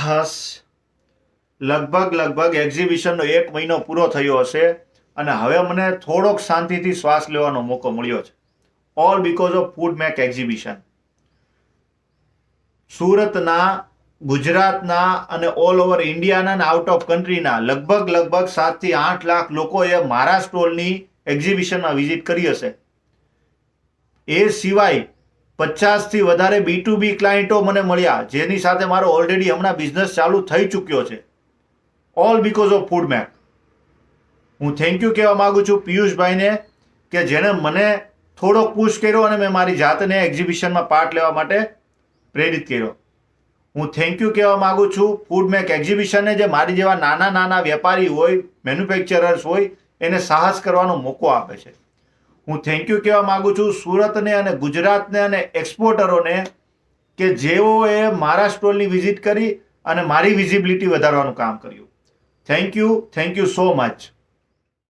હસ લગભગ એક્ઝિબિશનનો 1 મહિનો પૂરો થયો હશે અને હવે મને થોડોક શાંતિથી શ્વાસ લેવાનો મોકો મળ્યો છે. All because of food make exhibition. સુરતના, ગુજરાતના અને ઓલ ઓવર ઇન્ડિયાના અને આઉટ ઓફ કન્ટ્રીના લગભગ 7 થી 8 લાખ લોકોએ મારા સ્ટોલની એક્ઝિબિશનમાં વિઝિટ કરી હશે. એ સિવાય 50 થી વધારે B2B ક્લાયન્ટો મને મળ્યા, જેની સાથે મારો ઓલરેડી હમણાં બિઝનેસ ચાલુ થઈ ચૂક્યો છે. All because of food make. હું થેન્ક યુ કહેવા માંગુ છું પિયુષભાઈને કે જેણે મને થોડોક પુશ કર્યો અને મેં મારી જાતને એક્ઝિબિશનમાં પાર્ટ લેવા માટે પ્રેરિત કર્યો. હું થેન્ક યુ કહેવા માંગુ છું ફૂડ મેક એક્ઝિબિશનને, જે મારી જેવા નાના વેપારી હોય, મેન્યુફેક્ચરર્સ હોય, એને સાહસ કરવાનો મોકો આપે છે. હું થેન્ક યુ કહેવા માંગુ છું સુરતને અને ગુજરાતને અને એક્સપોર્ટરોને કે જેઓએ મારા સ્ટોલની વિઝિટ કરી અને મારી વિઝિબિલિટી વધારવાનું કામ કર્યું. Thank you so much.